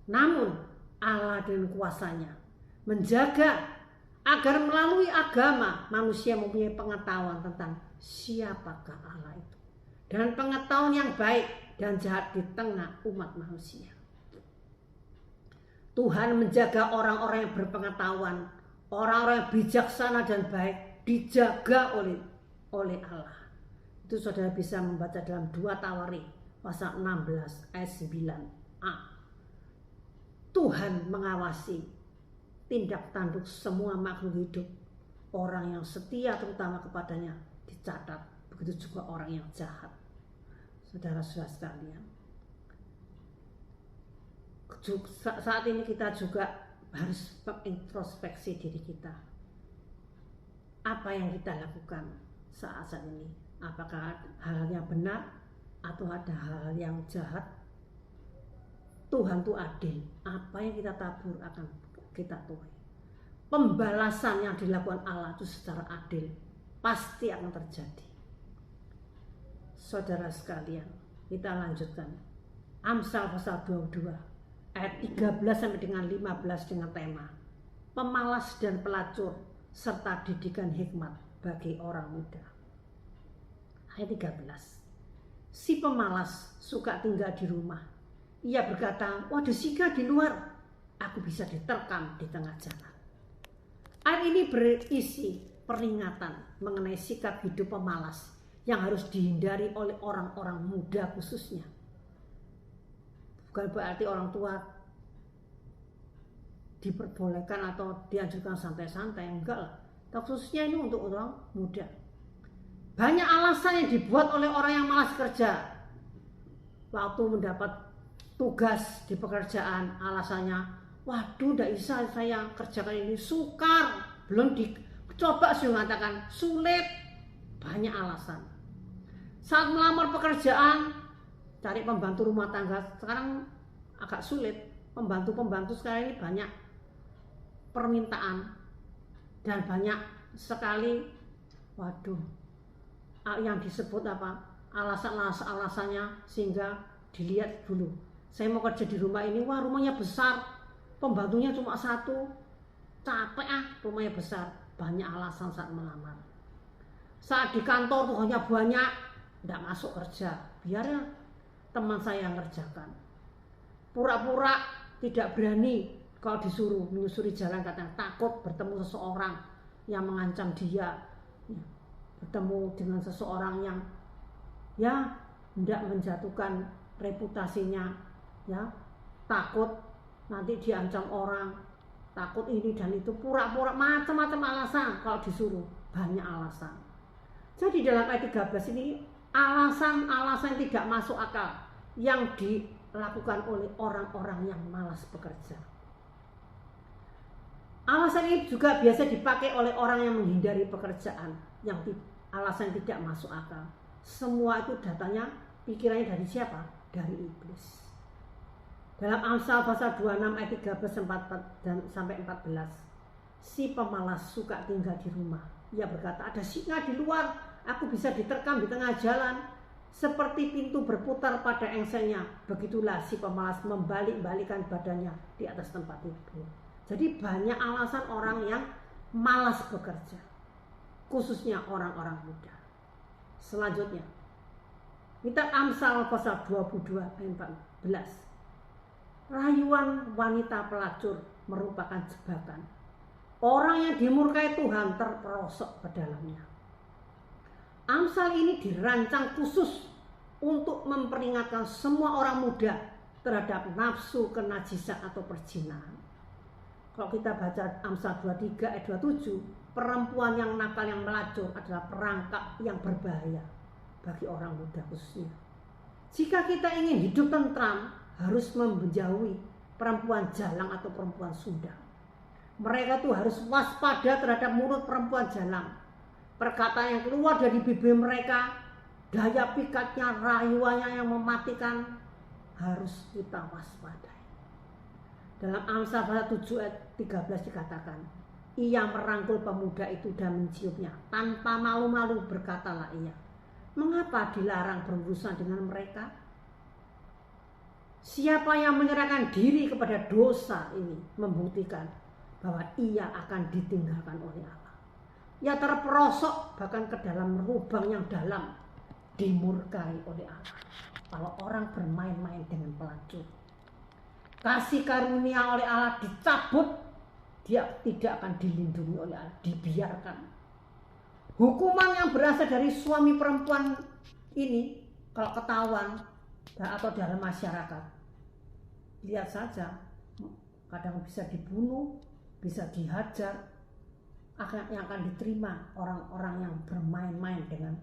A: Namun Allah dengan kuasanya menjaga agar melalui agama manusia mempunyai pengetahuan tentang siapakah Allah itu, dan pengetahuan yang baik dan jahat di tengah umat manusia. Tuhan menjaga orang-orang yang berpengetahuan, orang-orang yang bijaksana dan baik, dijaga oleh Allah. Itu saudara bisa membaca dalam 2 Tawarik pasal 16 ayat 9a. Tuhan mengawasi tindak tanduk semua makhluk hidup. Orang yang setia terutama kepadanya dicatat. Begitu juga orang yang jahat. Saudara-saudara sekalian, saat ini kita juga harus mengintrospeksi diri kita. Apa yang kita lakukan saat ini? Apakah hal yang benar atau ada hal yang jahat? Tuhan itu adil. Apa yang kita tabur akan kita tuai. Pembalasan yang dilakukan Allah itu secara adil pasti akan terjadi. Saudara sekalian, Kita lanjutkan. Amsal pasal 22 ayat 13 sampai dengan 15 dengan tema pemalas dan pelacur serta didikan hikmat bagi orang muda. Ayat 13. Si pemalas suka tinggal di rumah. Ia berkata, waduh singa di luar, aku bisa diterkam di tengah jalan. Ayat ini berisi peringatan mengenai sikap hidup pemalas yang harus dihindari oleh orang-orang muda khususnya. Bukan berarti orang tua diperbolehkan atau dianjurkan santai-santai, enggak lah. Tapi khususnya ini untuk orang muda. Banyak alasan yang dibuat oleh orang yang malas kerja. Waktu mendapat tugas di pekerjaan, alasannya, waduh tidak bisa saya kerjakan ini, sukar, belum dicoba sudah mengatakan sulit. Banyak alasan. Saat melamar pekerjaan, cari pembantu rumah tangga, sekarang agak sulit. Pembantu-pembantu sekarang ini banyak permintaan dan banyak sekali, waduh, yang disebut apa, alasannya, sehingga dilihat dulu. Saya mau kerja di rumah ini, wah rumahnya besar, pembantunya cuma satu, capek rumahnya besar. Banyak alasan saat melamar. Saat di kantor tuh hanya banyak, tidak masuk kerja, biar teman saya yang kerjakan. Pura-pura tidak berani kalau disuruh menyusuri jalan, katanya takut bertemu seseorang yang mengancam dia, bertemu dengan seseorang yang ya tidak menjatuhkan reputasinya, ya takut nanti diancam orang, takut ini dan itu, pura-pura macam-macam alasan kalau disuruh, banyak alasan. Jadi dalam ayat 13 ini alasan-alasan yang tidak masuk akal yang dilakukan oleh orang-orang yang malas bekerja. Alasan ini juga biasa dipakai oleh orang yang menghindari pekerjaan, yang alasan tidak masuk akal. Semua itu datanya, pikirannya dari siapa? Dari iblis. Dalam Amsal pasal 26 ayat 13 sampai 14, si pemalas suka tinggal di rumah. Ia berkata, ada singa di luar, aku bisa diterkam di tengah jalan. Seperti pintu berputar pada engselnya, begitulah si pemalas membalik-balikan badannya di atas tempat tidur. Jadi banyak alasan orang yang malas bekerja, khususnya orang-orang muda. Selanjutnya, kita Amsal pasal 22 ayat 14. Rayuan wanita pelacur merupakan jebakan. Orang yang dimurkai Tuhan terperosok ke dalamnya. Amsal ini dirancang khusus untuk memperingatkan semua orang muda terhadap nafsu kenajisan atau perzinahan. Kalau kita baca Amsal 23 ayat 27, perempuan yang nakal yang melacur adalah perangkap yang berbahaya bagi orang muda khususnya. Jika kita ingin hidup tentram, harus menjauhi perempuan jalang atau perempuan sundal. Mereka tuh harus waspada terhadap mulut perempuan jalang. Perkataan yang keluar dari bibir mereka, daya pikatnya, rayuannya yang mematikan, harus kita waspadai. Dalam Amsal pasal 7 ayat 13 dikatakan, ia merangkul pemuda itu dan menciumnya. Tanpa malu-malu berkatalah ia, mengapa dilarang berurusan dengan mereka? Siapa yang menyerahkan diri kepada dosa ini membuktikan bahwa ia akan ditinggalkan oleh Allah. Ia terperosok bahkan ke dalam lubang yang dalam, dimurkai oleh Allah. Kalau orang bermain-main dengan pelacur, kasih karunia oleh Allah dicabut, dia tidak akan dilindungi oleh Allah, dibiarkan. Hukuman yang berasal dari suami perempuan ini, kalau ketahuan atau dalam masyarakat, lihat saja, kadang bisa dibunuh, bisa dihajar, yang akan diterima orang-orang yang bermain-main dengan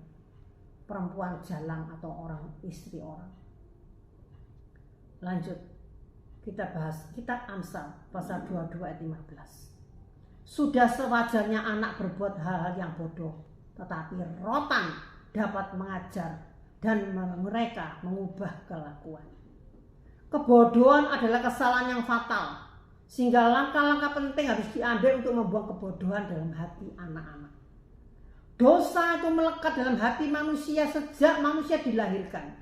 A: perempuan jalang atau orang istri orang. Lanjut, kita bahas kitab Amsal pasal 22 ayat 15. Sudah sewajarnya anak berbuat hal-hal yang bodoh, tetapi rotan dapat mengajar dan mereka mengubah kelakuan. Kebodohan adalah kesalahan yang fatal, sehingga langkah-langkah penting harus diambil untuk membuang kebodohan dalam hati anak-anak. Dosa itu melekat dalam hati manusia sejak manusia dilahirkan.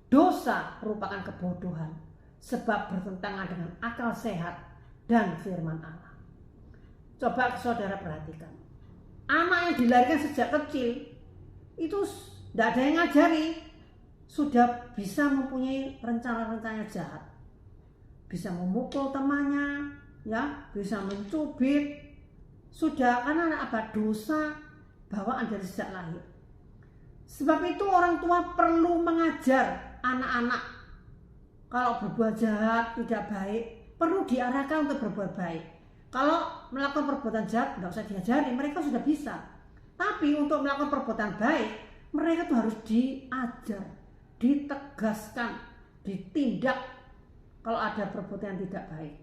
A: Dosa merupakan kebodohan sebab bertentangan dengan akal sehat dan firman Allah. Coba saudara perhatikan. Anak yang dilahirkan sejak kecil itu tidak ada yang ngajari, sudah bisa mempunyai rencana-rencana jahat. Bisa memukul temannya, ya, bisa mencubit. Sudah, karena apa? Dosa bawaan dari sejak lahir. Sebab itu orang tua perlu mengajar anak-anak kalau berbuat jahat, tidak baik, perlu diarahkan untuk berbuat baik. Kalau melakukan perbuatan jahat, tidak usah diajari, mereka sudah bisa. Tapi untuk melakukan perbuatan baik, mereka tuh harus diajar, ditegaskan, ditindak kalau ada perbuatan yang tidak baik.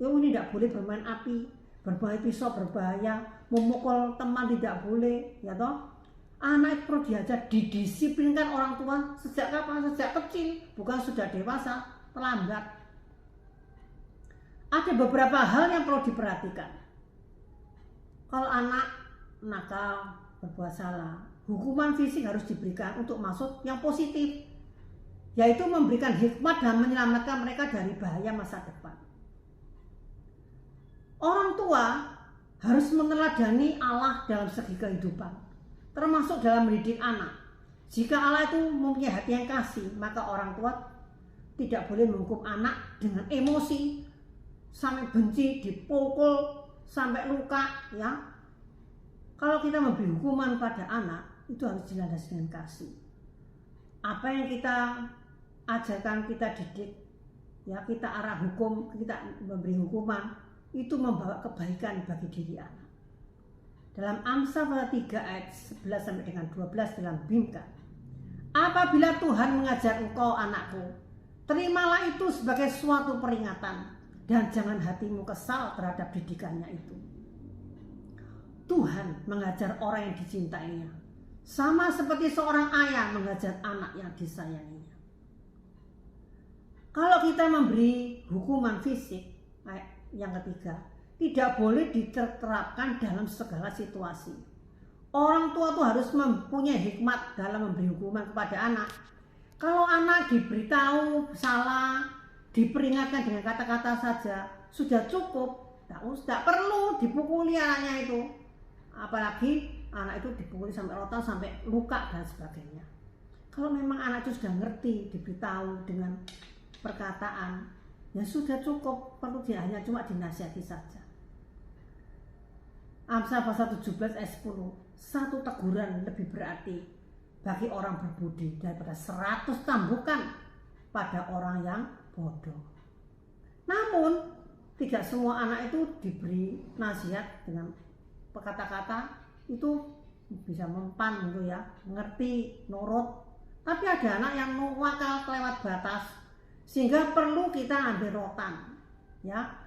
A: Ya, ini tidak boleh bermain api, bermain pisau berbahaya, memukul teman tidak boleh, ya toh. Anak itu perlu diajar, didisiplinkan orang tua sejak kapan? Sejak kecil, bukan sudah dewasa, terlambat. Ada beberapa hal yang perlu diperhatikan. Kalau anak nakal, berbuat salah, hukuman fisik harus diberikan untuk maksud yang positif, yaitu memberikan hikmat dan menyelamatkan mereka dari bahaya masa depan. Orang tua harus meneladani Allah dalam segi kehidupan, termasuk dalam mendidik anak. Jika Allah itu mempunyai hati yang kasih, maka orang tua tidak boleh menghukum anak dengan emosi, sampai benci, dipukul, sampai luka, ya. Kalau kita memberi hukuman pada anak, itu harus dilandasi dengan kasih. Apa yang kita ajarkan, kita didik, ya, kita arah hukum, kita memberi hukuman, itu membawa kebaikan bagi diri anak. Dalam Amsal pasal 3 ayat 11 sampai dengan 12 dalam Bimka. Apabila Tuhan mengajar engkau anakku, terimalah itu sebagai suatu peringatan dan jangan hatimu kesal terhadap didikannya itu. Tuhan mengajar orang yang dicintainya, sama seperti seorang ayah mengajar anak yang disayanginya. Kalau kita memberi hukuman fisik, yang ketiga, tidak boleh diterapkan dalam segala situasi. Orang tua tuh harus mempunyai hikmat dalam memberi hukuman kepada anak. Kalau anak diberitahu salah, diperingatkan dengan kata-kata saja, sudah cukup. Tidak perlu dipukuli anaknya itu. Apalagi anak itu dipukuli sampai rotan, sampai luka dan sebagainya. Kalau memang anak itu sudah ngerti, diberitahu dengan perkataan, ya sudah cukup, perlu hanya cuma dinasihati saja. Amsal pasal 17 ayat 10, satu teguran lebih berarti bagi orang berbudi daripada 100 tambukan pada orang yang bodoh. Namun tidak semua anak itu diberi nasihat dengan kata-kata itu bisa mempan gitu ya, mengerti, nurut. Tapi ada anak yang nakal kelewat batas, sehingga perlu kita ambil rotan, ya.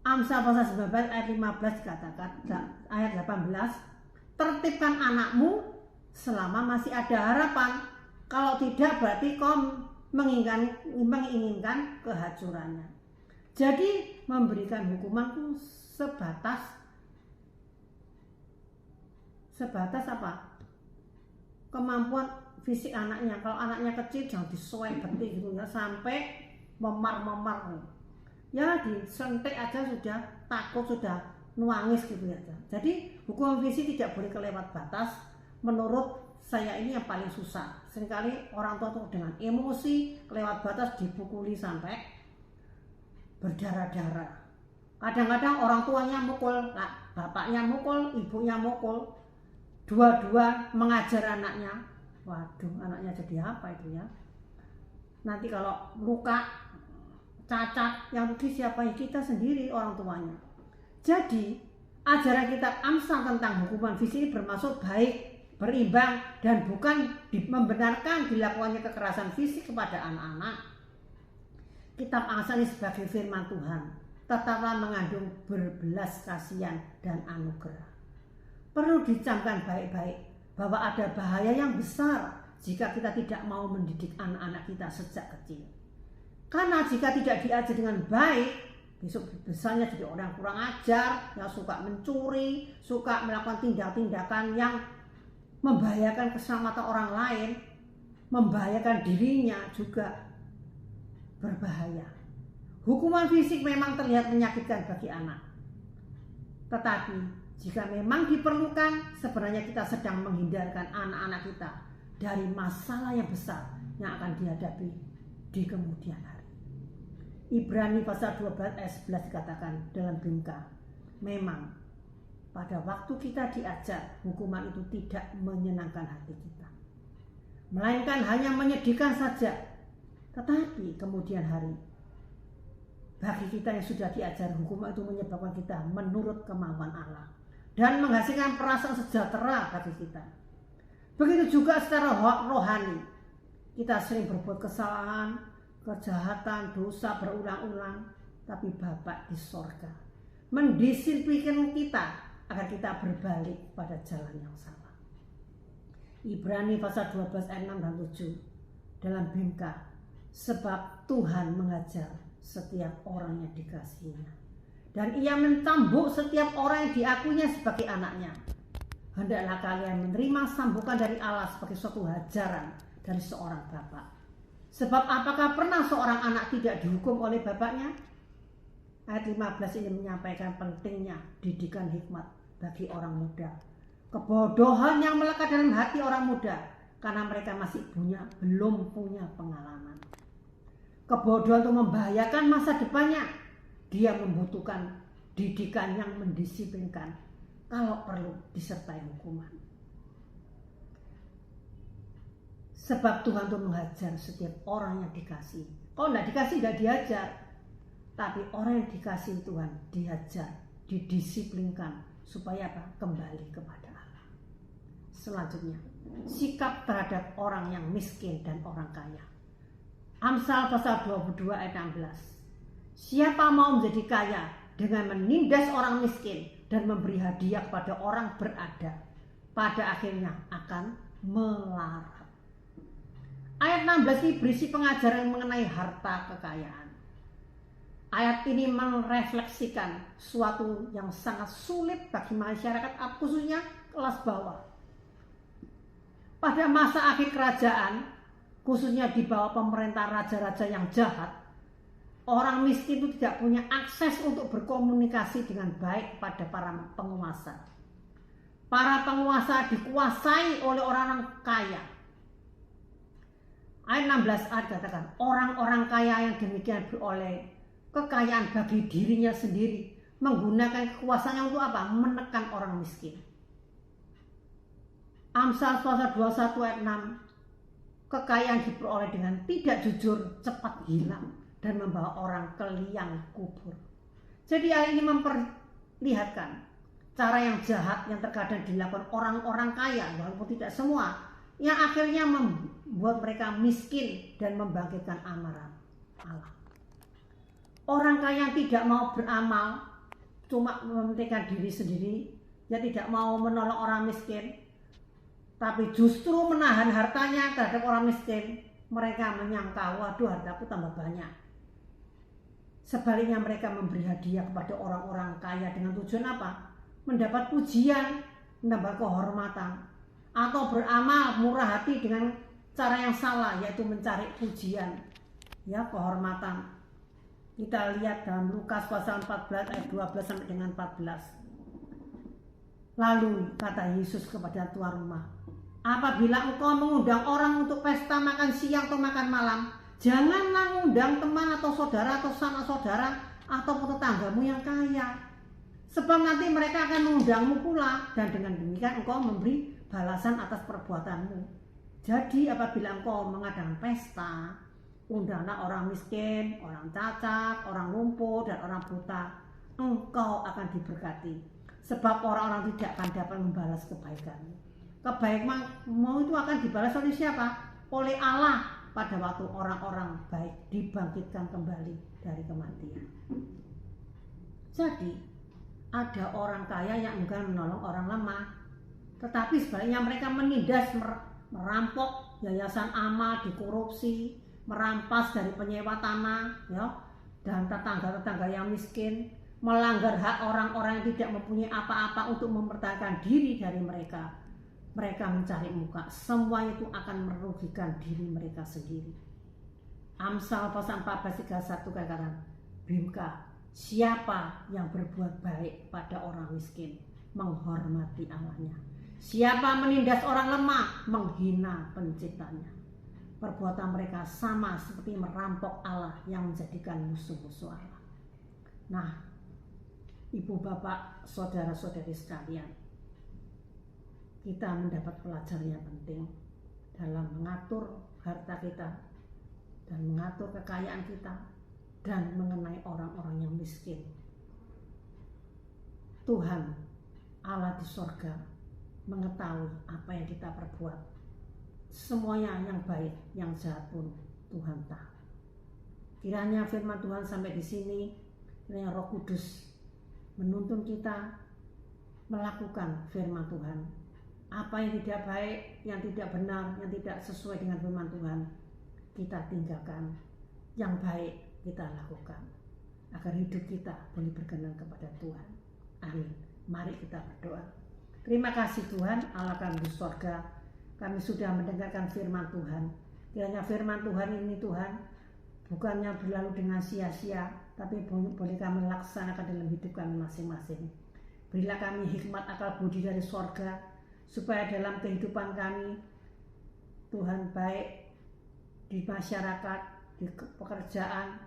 A: Amsal pasal 19 ayat 15 dikatakan, ayat 18, tertibkan anakmu selama masih ada harapan, kalau tidak berarti kau menginginkan kehancurannya. Jadi memberikan hukuman itu sebatas apa? Kemampuan fisik anaknya. Kalau anaknya kecil jangan disuai betik gitu ya, sampai memar-memar. Ya disentik aja sudah takut, sudah nuangis gitu ya. Jadi hukuman fisik tidak boleh kelewat batas. Menurut saya ini yang paling susah. Seringkali orang tua tuh dengan emosi kelewat batas dipukuli sampai berdarah-darah. Kadang-kadang orang tuanya mukul, bapaknya mukul, ibunya mukul, dua-dua mengajar anaknya. Waduh, anaknya jadi apa itu ya? Nanti kalau luka, cacat, yang rugi siapa? Ya kita sendiri, orang tuanya. Jadi ajaran kitab Amsal tentang hukuman fisik ini bermaksud baik, berimbang, dan bukan membenarkan dilakukannya kekerasan fisik kepada anak-anak. Kitab Amsal ini sebagai firman Tuhan tetaplah mengandung berbelas kasihan dan anugerah. Perlu dicamkan baik-baik bahwa ada bahaya yang besar jika kita tidak mau mendidik anak-anak kita sejak kecil. Karena jika tidak diajar dengan baik, besok besarnya jadi orang kurang ajar, yang suka mencuri, suka melakukan tindak-tindakan yang membahayakan keselamatan orang lain. membahayakan dirinya juga berbahaya. Hukuman fisik memang terlihat menyakitkan bagi anak. Tetapi jika memang diperlukan, sebenarnya kita sedang menghindarkan anak-anak kita dari masalah yang besar yang akan dihadapi di kemudian hari. Ibrani pasal 12 ayat 11 dikatakan dalam Bimka, memang pada waktu kita diajar, hukuman itu tidak menyenangkan hati kita, melainkan hanya menyedihkan saja. Tetapi kemudian hari, bagi kita yang sudah diajar, hukuman itu menyebabkan kita menurut kemauan Allah dan menghasilkan perasaan sejahtera bagi kita. Begitu juga secara rohani, kita sering berbuat kesalahan, kejahatan, dosa berulang-ulang, tapi Bapa di sorga mendisiplinkan kita agar kita berbalik pada jalan yang salah. Ibrani pasal 12 ayat 6 dan 7 dalam Bimka, sebab Tuhan mengajar setiap orang yang dikasihinya, dan ia mencambuk setiap orang yang diakuinya sebagai anaknya. Hendaklah kalian menerima sambukan dari Allah sebagai suatu ajaran dari seorang bapa. Sebab apakah pernah seorang anak tidak dihukum oleh bapaknya? Ayat 15 ini menyampaikan pentingnya didikan hikmat bagi orang muda. Kebodohan yang melekat dalam hati orang muda karena mereka masih belum punya pengalaman. Kebodohan itu membahayakan masa depannya. Dia membutuhkan didikan yang mendisiplinkan, kalau perlu disertai hukuman. Sebab Tuhan itu mengajar setiap orang yang dikasih. Kalau tidak dikasih, tidak diajar. Tapi orang yang dikasih Tuhan diajar, didisiplinkan supaya apa? Kembali kepada Allah. Selanjutnya, sikap terhadap orang yang miskin dan orang kaya. Amsal pasal 22 ayat 16. Siapa mau menjadi kaya dengan menindas orang miskin dan memberi hadiah kepada orang berada, pada akhirnya akan melarat. Ayat 16 ini berisi pengajaran mengenai harta kekayaan. Ayat ini merefleksikan suatu yang sangat sulit bagi masyarakat, khususnya kelas bawah. Pada masa akhir kerajaan, khususnya di bawah pemerintah raja-raja yang jahat, orang miskin itu tidak punya akses untuk berkomunikasi dengan baik pada para penguasa. Para penguasa dikuasai oleh orang kaya. Ayat 16a dikatakan, orang-orang kaya yang demikian beroleh kekayaan bagi dirinya sendiri, menggunakan kekuasaannya untuk apa? Menekan orang miskin. Amsal pasal 21 ayat 6, kekayaan diperoleh dengan tidak jujur cepat hilang dan membawa orang ke liang kubur. Jadi ayat ini memperlihatkan cara yang jahat yang terkadang dilakukan orang-orang kaya, walaupun tidak semua, yang akhirnya membuat mereka miskin dan membangkitkan amarah Allah. Orang kaya yang tidak mau beramal, cuma mementingkan diri sendiri, dia tidak mau menolong orang miskin, tapi justru menahan hartanya terhadap orang miskin. Mereka menyangka, waduh, hartaku tambah banyak. Sebaliknya mereka memberi hadiah kepada orang-orang kaya dengan tujuan apa? Mendapat pujian, mendapat kehormatan, atau beramal murah hati dengan cara yang salah, yaitu mencari pujian, ya, kehormatan. Kita lihat dalam Lukas pasal 14 ayat 12 sampai dengan 14. Lalu kata Yesus kepada tuan rumah, apabila engkau mengundang orang untuk pesta makan siang atau makan malam, janganlah mengundang teman atau saudara atau sanak saudara ataupun tetanggamu yang kaya, sebab nanti mereka akan mengundangmu pula, dan dengan demikian engkau memberi balasan atas perbuatanmu. Jadi apabila engkau mengadakan pesta, undanglah orang miskin, orang cacat, orang lumpuh, dan orang buta, engkau akan diberkati, sebab orang-orang tidak akan dapat membalas kebaikanmu. Kebaikanmu itu akan dibalas oleh siapa? Oleh Allah pada waktu orang-orang baik dibangkitkan kembali dari kematian. Jadi ada orang kaya yang enggan menolong orang lemah, tetapi sebaliknya mereka menindas, merampok yayasan amal, dikorupsi, merampas dari penyewa tanah, ya, dan tetangga-tetangga yang miskin, melanggar hak orang-orang yang tidak mempunyai apa-apa untuk mempertahankan diri dari mereka. mereka mencari muka, semua itu akan merugikan diri mereka sendiri. Amsal pasal 14:31 katakan, Bimka, siapa yang berbuat baik pada orang miskin, menghormati Allahnya. Siapa menindas orang lemah, menghina penciptanya. Perbuatan mereka sama seperti merampok Allah yang menjadikan musuh-musuh Allah. Nah, ibu bapak, saudara-saudari sekalian, kita mendapat pelajaran yang penting dalam mengatur harta kita dan mengatur kekayaan kita dan mengenai orang-orang yang miskin. Tuhan Allah di sorga mengetahui apa yang kita perbuat. Semuanya yang baik, yang jahat pun Tuhan tahu. Kiranya firman Tuhan sampai di sini, kiranya Roh Kudus menuntun kita melakukan firman Tuhan. Apa yang tidak baik, yang tidak benar, yang tidak sesuai dengan firman Tuhan, kita tinggalkan. Yang baik kita lakukan, agar hidup kita boleh berkenan kepada Tuhan. Amin. Mari kita berdoa. Terima kasih Tuhan, Allah kami di surga. Kami sudah mendengarkan firman Tuhan. Kiranya firman Tuhan ini Tuhan bukannya berlalu dengan sia-sia, tapi boleh kami laksanakan dalam hidup kami masing-masing. Berilah kami hikmat akal budi dari sorga, supaya dalam kehidupan kami, Tuhan, baik di masyarakat, di pekerjaan,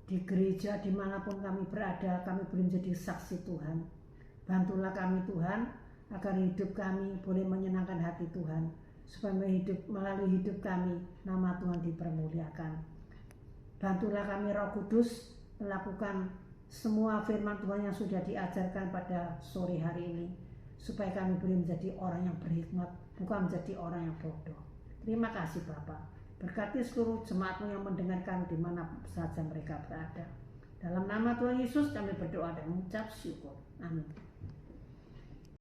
A: di gereja, dimanapun kami berada, kami boleh menjadi saksi Tuhan. Bantulah kami Tuhan, agar hidup kami boleh menyenangkan hati Tuhan, supaya melalui hidup kami nama Tuhan dipermuliakan. Bantulah kami Roh Kudus melakukan semua firman Tuhan yang sudah diajarkan pada sore hari ini, supaya kami boleh menjadi orang yang berhikmat, bukan menjadi orang yang bodoh. Terima kasih Bapa. Berkati seluruh jemaat-Mu yang mendengarkan di mana saja mereka berada. Dalam nama Tuhan Yesus kami berdoa dan mengucap syukur. Amin.